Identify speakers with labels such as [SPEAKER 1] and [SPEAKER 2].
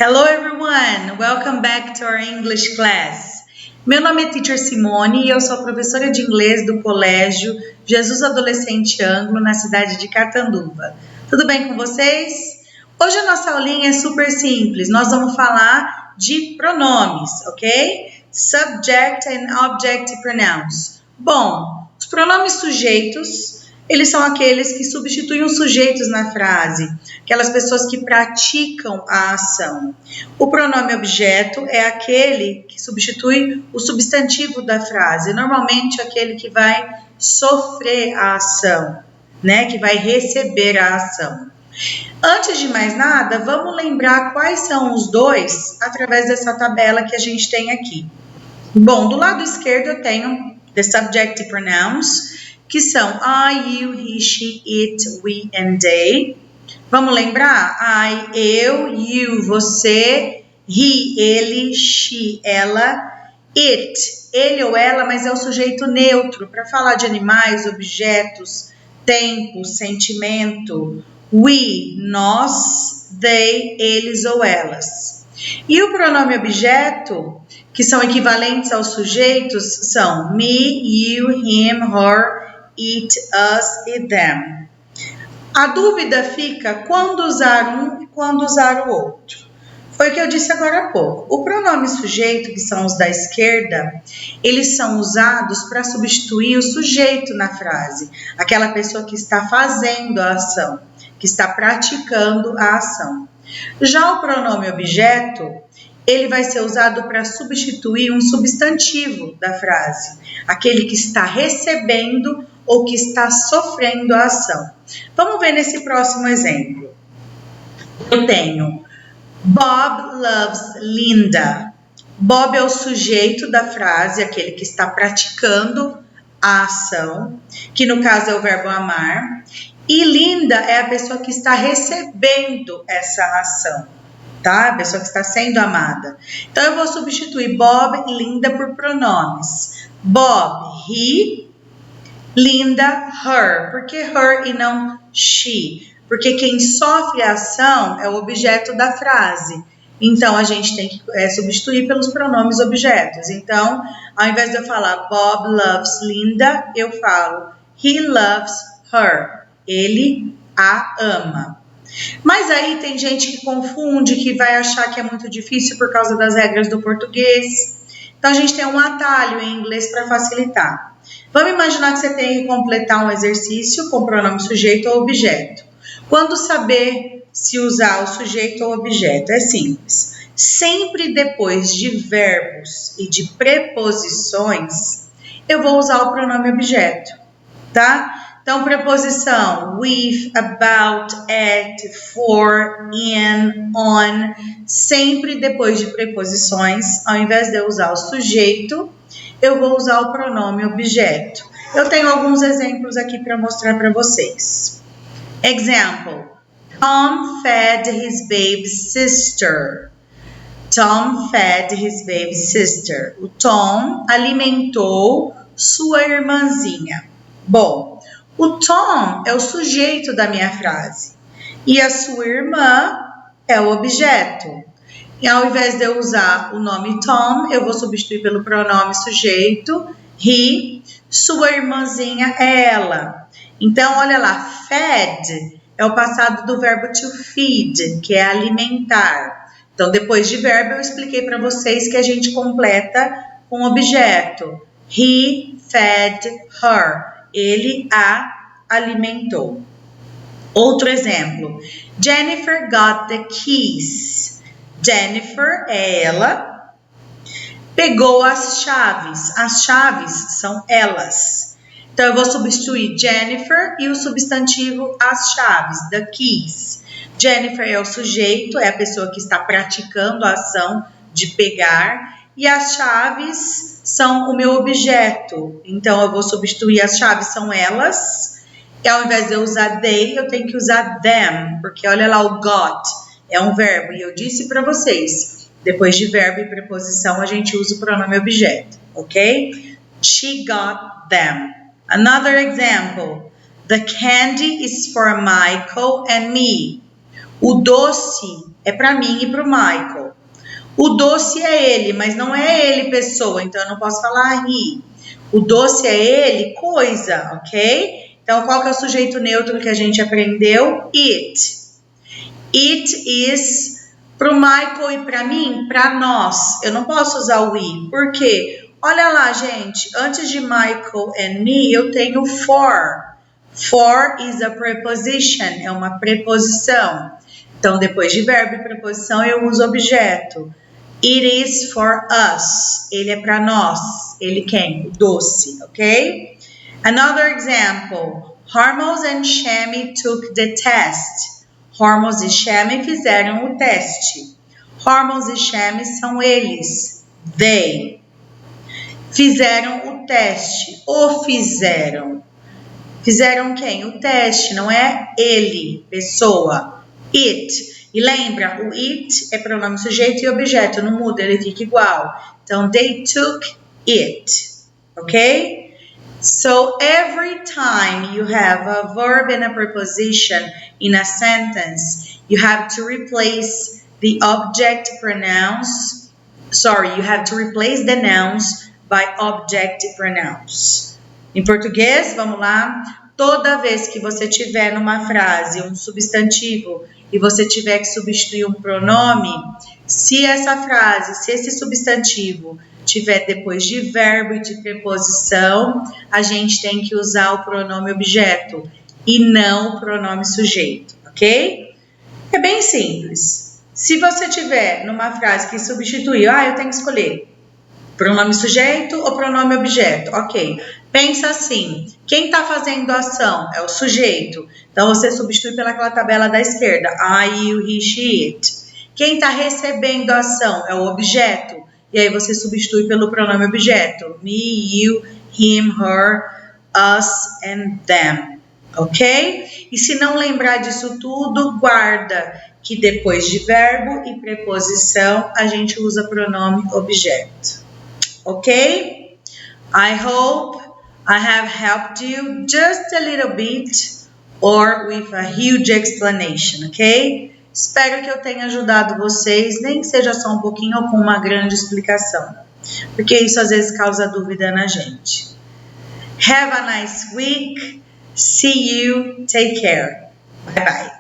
[SPEAKER 1] Hello everyone, welcome back to our English class. Meu nome é Teacher Simone e eu sou professora de inglês do Colégio Jesus Adolescente Anglo na cidade de Catanduva. Tudo bem com vocês? Hoje a nossa aulinha é super simples, nós vamos falar de pronomes, ok? Subject and Object Pronouns. Bom, os pronomes sujeitos, eles são aqueles que substituem os sujeitos na frase, aquelas pessoas que praticam a ação. O pronome objeto é aquele que substitui o substantivo da frase, normalmente aquele que vai sofrer a ação, né? Que vai receber a ação. Antes de mais nada, vamos lembrar quais são os dois através dessa tabela que a gente tem aqui. Bom, do lado esquerdo eu tenho the subjective pronouns, que são I, you, he, she, it, we and they. Vamos lembrar? I, eu, you, você, he, ele, she, ela, it, ele ou ela, mas é o sujeito neutro para falar de animais, objetos, tempo, sentimento. We, nós, they, eles ou elas. E o pronome objeto, que são equivalentes aos sujeitos, são me, you, him, her, it, us e them. A dúvida fica quando usar um e quando usar o outro. Foi o que eu disse agora há pouco. O pronome sujeito, que são os da esquerda, eles são usados para substituir o sujeito na frase. Aquela pessoa que está fazendo a ação, que está praticando a ação. Já o pronome objeto, ele vai ser usado para substituir um substantivo da frase. Aquele que está recebendo ou que está sofrendo a ação. Vamos ver nesse próximo exemplo. Eu tenho Bob loves Linda. Bob é o sujeito da frase, aquele que está praticando a ação, que no caso é o verbo amar. E Linda é a pessoa que está recebendo essa ação, tá? A pessoa que está sendo amada. Então eu vou substituir Bob e Linda por pronomes. Bob, he. Linda, her. Por que her e não she? Porque quem sofre a ação é o objeto da frase. Então, a gente tem que substituir pelos pronomes objetos. Então, ao invés de eu falar Bob loves Linda, eu falo he loves her. Ele a ama. Mas aí tem gente que confunde, que vai achar que é muito difícil por causa das regras do português. Então, a gente tem um atalho em inglês para facilitar. Vamos imaginar que você tem que completar um exercício com pronome sujeito ou objeto. Quando saber se usar o sujeito ou objeto? É simples. Sempre depois de verbos e de preposições, eu vou usar o pronome objeto, tá? Então, preposição with, about, at, for, in, on, sempre depois de preposições, ao invés de eu usar o sujeito, eu vou usar o pronome objeto. Eu tenho alguns exemplos aqui para mostrar para vocês. Example. Tom fed his baby sister. Tom fed his baby sister. O Tom alimentou sua irmãzinha. Bom, o Tom é o sujeito da minha frase. E a sua irmã é o objeto. E ao invés de eu usar o nome Tom, eu vou substituir pelo pronome sujeito, he, sua irmãzinha é ela. Então, olha lá, fed é o passado do verbo to feed, que é alimentar. Então, depois de verbo, eu expliquei para vocês que a gente completa com objeto. He fed her. Ele a alimentou. Outro exemplo. Jennifer got the keys. Jennifer é ela, pegou as chaves. As chaves são elas. Então, eu vou substituir Jennifer e o substantivo as chaves, the keys. Jennifer é o sujeito, é a pessoa que está praticando a ação de pegar. E as chaves são o meu objeto. Então, eu vou substituir as chaves, são elas. E ao invés de eu usar they, eu tenho que usar them. Porque olha lá o got. É um verbo, e eu disse para vocês, depois de verbo e preposição, a gente usa o pronome objeto, ok? She got them. Another example. The candy is for Michael and me. O doce é para mim e para o Michael. O doce é ele, mas não é ele pessoa, então eu não posso falar he. O doce é ele, coisa, ok? Então, qual que é o sujeito neutro que a gente aprendeu? It. It is para o Michael e para mim, para nós. Eu não posso usar o we. Por quê? Olha lá, gente. Antes de Michael and me, eu tenho for. For is a preposition. É uma preposição. Então, depois de verbo e preposição, eu uso objeto. It is for us. Ele é para nós. Ele quem? O doce, ok? Another example. Hormuz and Shami took the test. Hormuz e Shami fizeram o teste. Hormuz e Shami são eles. They. Fizeram o teste. Ou fizeram. Fizeram quem? O teste, não é ele, pessoa. It. E lembra, o it é pronome sujeito e objeto, não muda, ele fica igual. Então, they took it, ok? So, every time you have a verb and a preposition in a sentence, you have to replace the object pronouns. Sorry, you have to replace the nouns by object pronouns. Em português, vamos lá. Toda vez que você tiver numa frase um substantivo e você tiver que substituir um pronome, se essa frase, se esse substantivo tiver depois de verbo e de preposição, a gente tem que usar o pronome objeto e não o pronome sujeito, ok? É bem simples. Se você tiver numa frase que substitui, eu tenho que escolher pronome sujeito ou pronome objeto, ok. Pensa assim, quem está fazendo a ação é o sujeito, então você substitui pelaquela tabela da esquerda, I, you, he, she, it. Quem está recebendo a ação é o objeto, e aí você substitui pelo pronome objeto, me, you, him, her, us and them, ok? E se não lembrar disso tudo, guarda que depois de verbo e preposição a gente usa pronome objeto, ok? I hope I have helped you just a little bit or with a huge explanation, ok? Espero que eu tenha ajudado vocês, nem que seja só um pouquinho ou com uma grande explicação, porque isso às vezes causa dúvida na gente. Have a nice week. See you. Take care. Bye bye.